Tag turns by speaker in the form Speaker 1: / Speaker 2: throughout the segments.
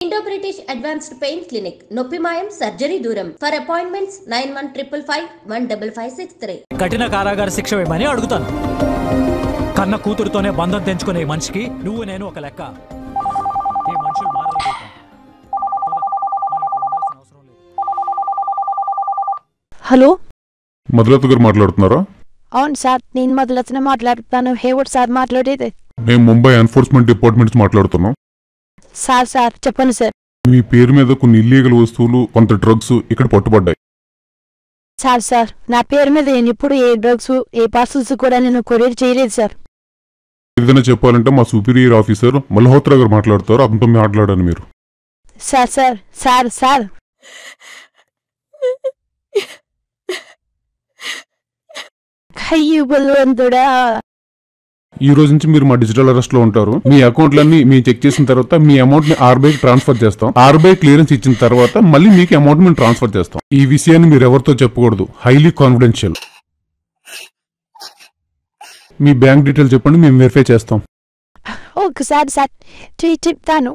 Speaker 1: Indo-British Advanced Pain Clinic, Noppimayam Surgery Duram. For appointments 9155515563.
Speaker 2: కఠిన కారాగార శిక్ష వేయమని అడుగుతాను. కన్న కూతురుతోనే బంధం తెంచుకునే మనిషికి నువ్వు నేను ఒక లెక్క. ఈ మనుషులు మారరు.
Speaker 3: హలో,
Speaker 4: మధులత గారు మాట్లాడుతున్నారా?
Speaker 3: అవును సార్, నేను మధులతనే మాట్లాడుతాను. హేవర్డ్ సార్ మాట్లాడేది.
Speaker 4: మేము ముంబై ఎన్ఫోర్స్మెంట్ డిపార్ట్మెంట్ నుంచి మాట్లాడుతున్నాం.
Speaker 3: సార్ చెప్పండి సార్.
Speaker 4: మీ పేరు మీద కొన్ని ఇల్లీగల్ వస్తువులు, కొంత డ్రగ్స్ ఇక్కడ పట్టుబడ్డాయి.
Speaker 3: సార్ నా పేరు మీద నేను ఇప్పుడు ఏ డ్రగ్స్ ఏ పార్సల్స్ కూడా నేను కొరియర్ చేయలేదు సార్.
Speaker 4: ఏదైనా చెప్పాలంటే మా సుపీరియర్ ఆఫీసర్ మల్హోత్రా గారు మాట్లాడతారు, అతనితో మాట్లాడాను మీరు.
Speaker 3: సార్ అయ్యో బలవంతుడా,
Speaker 4: ఈ రోజు నుంచి మీరు మా డిజిటల్ అరెస్ట్ లో ఉంటారు. మీ అకౌంట్లన్నీ మేము చెక్ చేసిన తర్వాత మీ అమౌంట్ ని ఆర్బీఐకి ట్రాన్స్ఫర్ చేస్తాం. ఆర్బీఐ క్లియరెన్స్ ఇచ్చిన తర్వాత మళ్ళీ మీకు అమౌంట్ మేము ట్రాన్స్ఫర్ చేస్తాం. ఈ విషయాన్ని మీరు ఎవరితో చెప్పకూడదు, హైలీ కాన్ఫిడెన్షియల్. మీ బ్యాంక్ డీటెయిల్ చెప్పండి, మేము వెరిఫై చేస్తాం.
Speaker 3: ఒకసారి సార్ చెప్తాను.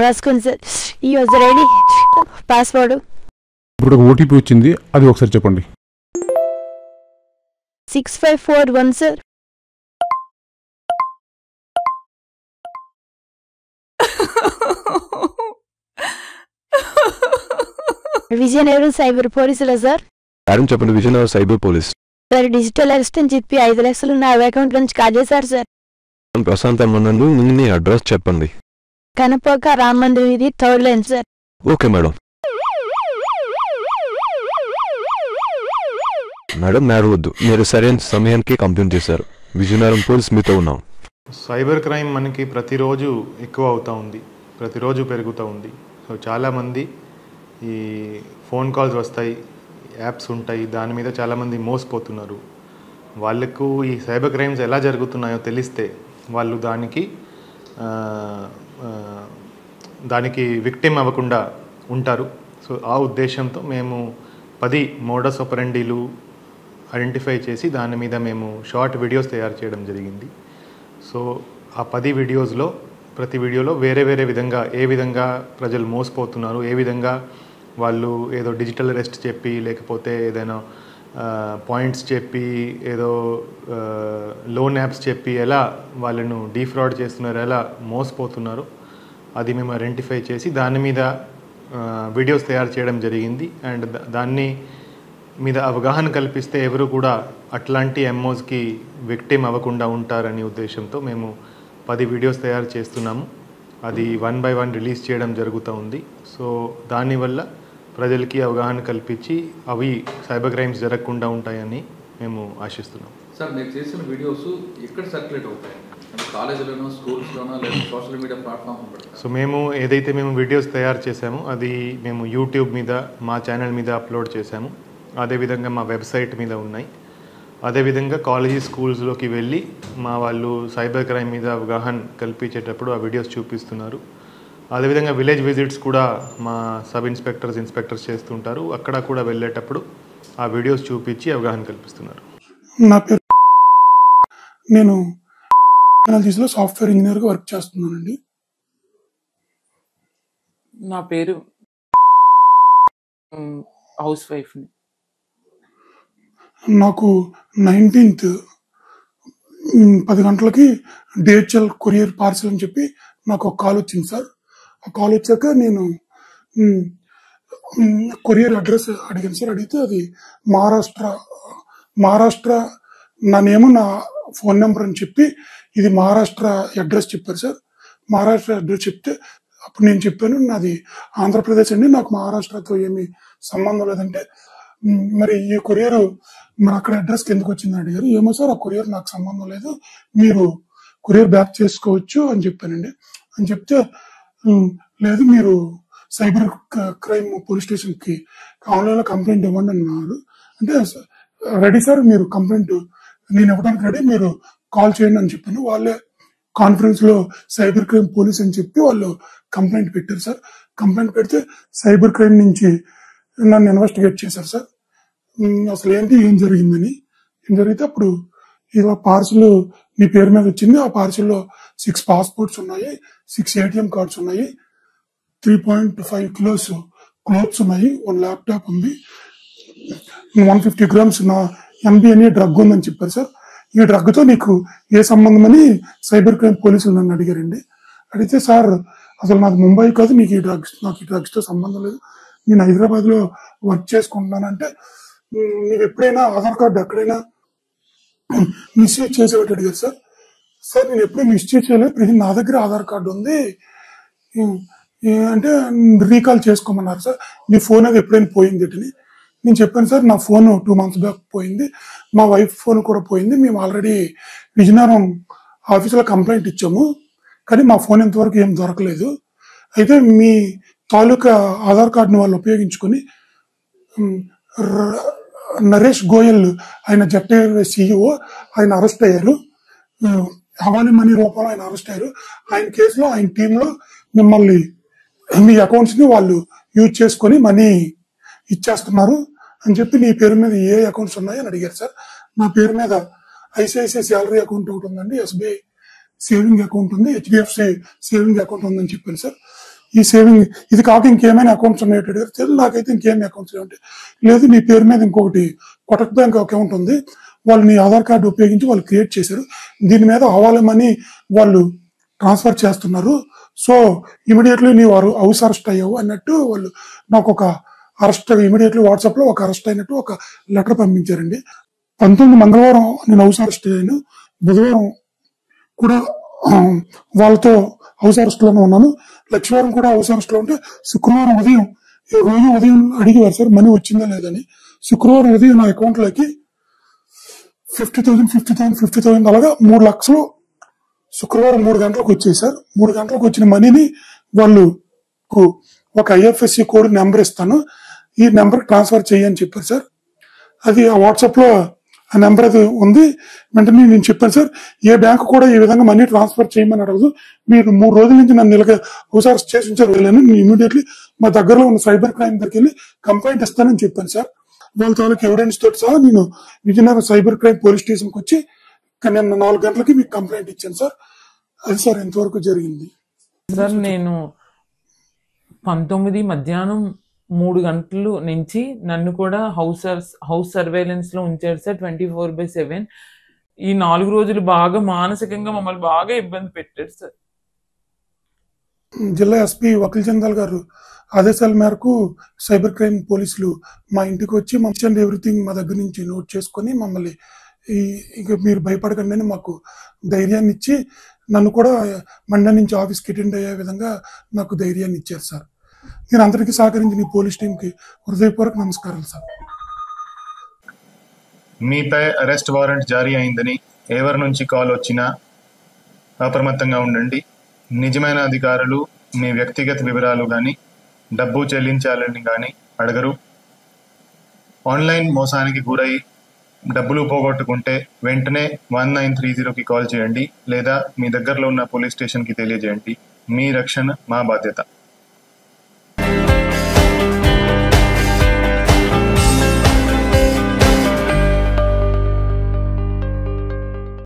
Speaker 3: రాసుకోండి సార్. User ID, password.
Speaker 4: ఇప్పుడు ఒక ఓటీపీ వచ్చింది, అది ఒకసారి చెప్పండి.
Speaker 3: 6541 సార్. విజయనగరం సైబర్ పోలీసులా సార్?
Speaker 5: చెప్పండి. Vizianagaram cyber police
Speaker 3: sir, digital arrest అని చెప్పి 5 లక్షలు నా అకౌంట్ నుంచి కాల్ చేశారు సార్.
Speaker 5: ప్రశాంతంగా ఉండండి. మీ అడ్రస్ చెప్పండి.
Speaker 3: కనపక రామ్ మందిర్ ఇది 3rd line sir.
Speaker 5: Okay madam. Madam వద్దు, మీరు సరైన సమయానికి కంప్లైంట్ చేశారు. విజయనగరం పోలీస్ మీతో ఉన్నాం.
Speaker 6: సైబర్ క్రైమ్ మనకి ప్రతిరోజు ఎక్కువ అవుతూ ఉంది, ప్రతిరోజు పెరుగుతూ ఉంది. సో చాలామంది ఈ ఫోన్ కాల్స్ వస్తాయి, యాప్స్ ఉంటాయి, దాని మీద చాలామంది మోసపోతున్నారు. వాళ్ళకు ఈ సైబర్ క్రైమ్స్ ఎలా జరుగుతున్నాయో తెలిస్తే వాళ్ళు దానికి విక్టిమ్ అవ్వకుండా ఉంటారు. సో ఆ ఉద్దేశంతో మేము 10 మోడస్ ఆపరెండీలు ఐడెంటిఫై చేసి దాని మీద మేము షార్ట్ వీడియోస్ తయారు చేయడం జరిగింది. సో ఆ 10 వీడియోస్లో ప్రతి వీడియోలో వేరే వేరే విధంగా ఏ విధంగా ప్రజలు మోసపోతున్నారు, ఏ విధంగా వాళ్ళు ఏదో డిజిటల్ అరెస్ట్ చెప్పి లేకపోతే ఏదైనా పాయింట్స్ చెప్పి ఏదో లోన్ యాప్స్ చెప్పి ఎలా వాళ్ళను డీఫ్రాడ్ చేస్తున్నారు, ఎలా మోసపోతున్నారు, అది మేము ఐడెంటిఫై చేసి దాని మీద వీడియోస్ తయారు చేయడం జరిగింది. అండ్ దాన్ని మీద అవగాహన కల్పిస్తే ఎవరు కూడా అట్లాంటి ఎంఓస్కి విక్టిమ్ అవ్వకుండా ఉంటారని ఉద్దేశంతో మేము 10 వీడియోస్ తయారు చేస్తున్నాము. అది 1 by 1 రిలీజ్ చేయడం జరుగుతూ ఉంది. సో దానివల్ల ప్రజలకి అవగాహన కల్పించి అవి సైబర్ క్రైమ్స్ జరగకుండా ఉంటాయని మేము ఆశిస్తున్నాం.
Speaker 7: సార్, మీరు చేసిన వీడియోస్ ఎక్కడ సర్క్యులేట్ అవుతాయి? కాలేజీలోనో, స్కూల్స్లోనో, లేదా సోషల్ మీడియా ప్లాట్ఫామ్? సో
Speaker 6: మేము వీడియోస్ తయారు చేసాము అది మేము యూట్యూబ్ మీద మా ఛానల్ మీద అప్లోడ్ చేసాము. అదేవిధంగా మా వెబ్సైట్ మీద ఉన్నాయి. అదేవిధంగా కాలేజీ స్కూల్స్లోకి వెళ్ళి మా వాళ్ళు సైబర్ క్రైమ్ మీద అవగాహన కల్పించేటప్పుడు ఆ వీడియోస్ చూపిస్తున్నారు. అదేవిధంగా విలేజ్ విజిట్స్ కూడా మా సబ్ ఇన్స్పెక్టర్స్ చేస్తుంటారు. అక్కడ కూడా వెళ్ళేటప్పుడు ఆ వీడియోస్ చూపించి అవగాహన కల్పిస్తున్నారు.
Speaker 8: నా పేరు, నేను టెక్నాలజీస్లో సాఫ్ట్వేర్ ఇంజనీర్గా వర్క్ చేస్తున్నానండి.
Speaker 9: నా పేరు హౌస్ వైఫ్ని.
Speaker 8: నాకు 19th 10 గంటలకి డిహెచ్ఎల్ కొరియర్ పార్సల్ అని చెప్పి నాకు ఒక కాల్ వచ్చింది సార్. ఆ కాల్ వచ్చాక నేను కొరియర్ అడ్రస్ అడిగాను సార్. అడిగితే అది మహారాష్ట్ర నా నేమ్, నా ఫోన్ నెంబర్ అని చెప్పి ఇది మహారాష్ట్ర అడ్రస్ చెప్పారు సార్. మహారాష్ట్ర అడ్రస్ చెప్తే అప్పుడు నేను చెప్పాను నాది ఆంధ్రప్రదేశ్ అండి, నాకు మహారాష్ట్రతో ఏమి సంబంధం లేదంటే మరి ఈ కొరియర్ మరి అక్కడ అడ్రస్కి ఎందుకు వచ్చిందని అడిగారు. ఏమో సార్, ఆ కొరియర్ నాకు సంబంధం లేదు, మీరు కొరియర్ బ్యాక్ చేసుకోవచ్చు అని చెప్పానండి. అని చెప్తే లేదు, మీరు సైబర్ క్రైమ్ పోలీస్ స్టేషన్కి ఆన్లైన్లో కంప్లైంట్ ఇవ్వండి అన్నారు. అంటే రెడీ సార్, మీరు కంప్లైంట్ నేను ఇవ్వడానికి రెడీ, మీరు కాల్ చేయండి అని చెప్పాను. వాళ్ళే కాన్ఫరెన్స్ లో సైబర్ క్రైమ్ పోలీస్ అని చెప్పి వాళ్ళు కంప్లైంట్ పెట్టారు సార్. కంప్లైంట్ పెడితే సైబర్ క్రైమ్ నుంచి నన్ను ఇన్వెస్టిగేట్ చేశారు సార్. అసలు ఏంటి ఏం జరిగిందని. ఏం జరిగితే అప్పుడు ఇది పార్సిల్ మీ పేరు మీద వచ్చింది. ఆ పార్సిల్లో 6 పాస్పోర్ట్స్ ఉన్నాయి, 6 ATM కార్డ్స్ ఉన్నాయి, 3.5 kilos క్లోత్స్ ఉన్నాయి, 1 ల్యాప్టాప్ ఉంది, 150 grams నా MB అనే డ్రగ్ ఉందని చెప్పారు సార్. ఈ డ్రగ్ తో నీకు ఏ సంబంధం అని సైబర్ క్రైమ్ పోలీసులు నన్ను అడిగారండి. అడిగితే సార్ అసలు నాకు ముంబై కాదు, నాకు ఈ డ్రగ్స్ తో సంబంధం లేదు, నేను హైదరాబాద్ లో వర్క్ చేసుకుంటున్నానంటే నీకు ఎప్పుడైనా ఆధార్ కార్డు ఎక్కడైనా మిస్యూజ్ చేసేవాటి అడిగారు సార్. సార్ నేను ఎప్పుడూ మిస్యూజ్ చేయలేదు, ప్రతి నా దగ్గర ఆధార్ కార్డు ఉంది అంటే రీకాల్ చేసుకోమన్నారు సార్. నీ ఫోన్ అది ఎప్పుడైనా పోయింది అని నేను చెప్పాను సార్. నా ఫోన్ 2 months బ్యాక్ పోయింది, మా వైఫ్ ఫోన్ కూడా పోయింది, మేము ఆల్రెడీ విజయనగరం ఆఫీసులో కంప్లైంట్ ఇచ్చాము, కానీ మా ఫోన్ ఇంతవరకు ఏం దొరకలేదు. అయితే మీ తాలూకా ఆధార్ కార్డుని వాళ్ళు ఉపయోగించుకొని నరేష్ గోయల్ ఆయన జెట్ ఎయిర్వేస్ CEO ఆయన అరెస్ట్ అయ్యారు, హవాలీ మనీ రూపంలో ఆయన అరెస్ట్ అయ్యారు. ఆయన కేసులో ఆయన టీంలో మిమ్మల్ని మీ అకౌంట్స్ ని వాళ్ళు యూజ్ చేసుకొని మనీ ఇచ్చేస్తున్నారు అని చెప్పి నీ పేరు మీద ఏ అకౌంట్స్ ఉన్నాయి అని అడిగారు సార్. నా పేరు మీద ICICI శాలరీ అకౌంట్ ఒకటి ఉందండి, SBI సేవింగ్ అకౌంట్ ఉంది, HDFC సేవింగ్ అకౌంట్ ఉందని చెప్పాను సార్. ఈ సేవింగ్ ఇది కాక ఇంకేమైనా అకౌంట్స్ ఉన్నాయో అడిగారు. నాకైతే ఇంకేమి అకౌంట్స్ ఏమంటే లేదు, నీ పేరు మీద ఇంకొకటి కొటక్ బ్యాంక్ అకౌంట్ ఉంది, వాళ్ళు నీ ఆధార్ కార్డు ఉపయోగించి వాళ్ళు క్రియేట్ చేశారు, దీని మీద హవాలా మనీ వాళ్ళు ట్రాన్స్ఫర్ చేస్తున్నారు, సో ఇమీడియట్లీ నీవు హౌస్ అరెస్ట్ అయ్యావు అన్నట్టు వాళ్ళు నాకు ఒక అరెస్ట్ ఇమీడియట్లీ వాట్సాప్ లో ఒక అరెస్ట్ అయినట్టు ఒక లెటర్ పంపించారండి. 19 మంగళవారం నేను హౌస్ అరెస్ట్ అయ్యాను, బుధవారం కూడా వాళ్ళతో హౌస్ అరెస్ట్ లోనే ఉన్నాను, లక్షవారం కూడా హౌస్ అరెస్ట్ లో ఉంటే శుక్రవారం ఉదయం రోజు ఉదయం అడిగేవారు సార్ మనీ వచ్చిందా లేదని. శుక్రవారం ఉదయం నా అకౌంట్ లోకి 50,000 అలాగా 3 లక్షలు శుక్రవారం 3 గంటలకు వచ్చాయి సార్. 3 గంటలకు వచ్చిన మనీని వాళ్ళు ఒక IFSC కోడ్ నెంబర్ ఇస్తాను, ఈ నెంబర్ ట్రాన్స్ఫర్ చేయని చెప్పారు సార్. అది ఆ వాట్సాప్ లో ఆ నెంబర్ అది ఉంది. వెంటనే నేను చెప్పాను సార్, ఏ బ్యాంకు కూడా ఈ విధంగా మనీ ట్రాన్స్ఫర్ చేయమని అడగదు, మీరు 3 రోజుల నుంచి నన్ను ఇలాగ హౌస్ అరెస్ట్ చేసి ఉంచారు వెళ్ళాను, నేను ఇమీడియట్లీ మా దగ్గరలో ఉన్న సైబర్ క్రైమ్ దగ్గరికి వెళ్ళి కంప్లైంట్ ఇస్తానని చెప్పాను సార్. వాళ్ళ తాలూకు ఎవిడెన్స్ తోటి సహా నేను విజయనగరం సైబర్ క్రైమ్ పోలీస్ స్టేషన్కి వచ్చి నిన్న 4 గంటలకి మీకు కంప్లైంట్ ఇచ్చాను సార్. అది సార్ ఎంతవరకు జరిగింది
Speaker 9: సార్. నేను 19 మధ్యాహ్నం 3 గంటల నుంచి నన్ను కూడా హౌస్ సర్వేలెన్స్ లో ఉంచారు సార్ 24/7. ఈ 4 రోజులు బాగా మానసికంగా మమ్మల్ని బాగా ఇబ్బంది పెట్టారు సార్.
Speaker 8: జిల్లా SP వకీల్ చందాల్ గారు ఆదేశాల మేరకు సైబర్ క్రైమ్ పోలీసులు మా ఇంటికి వచ్చి మంచి అండ్ ఎవ్రీథింగ్ మా దగ్గర నుంచి నోట్ చేసుకొని మమ్మల్ని ఇక మీరు భయపడకండి అని మాకు ధైర్యాన్ని ఇచ్చి నన్ను కూడా మండే నుంచి ఆఫీస్కి అటెండ్ అయ్యే విధంగా నాకు ధైర్యాన్ని ఇచ్చారు సార్. నేను అందరికీ సహకరించిన ఈ పోలీస్ టీంకి హృదయపూర్వక నమస్కారాలు సార్.
Speaker 6: మీపై అరెస్ట్ వారెంట్ జారీ అయిందని ఎవరి నుంచి కాల్ వచ్చినా అప్రమత్తంగా ఉండండి. నిజమైన అధికారులు మీ వ్యక్తిగత వివరాలు కానీ డబ్బు చెల్లించాలని కానీ అడగరు. ఆన్లైన్ మోసానికి గురై డబ్బులు పోగొట్టుకుంటే వెంటనే 1930కి కాల్ చేయండి లేదా మీ దగ్గరలో ఉన్న పోలీస్ స్టేషన్కి తెలియజేయండి. మీ రక్షణ మా బాధ్యత.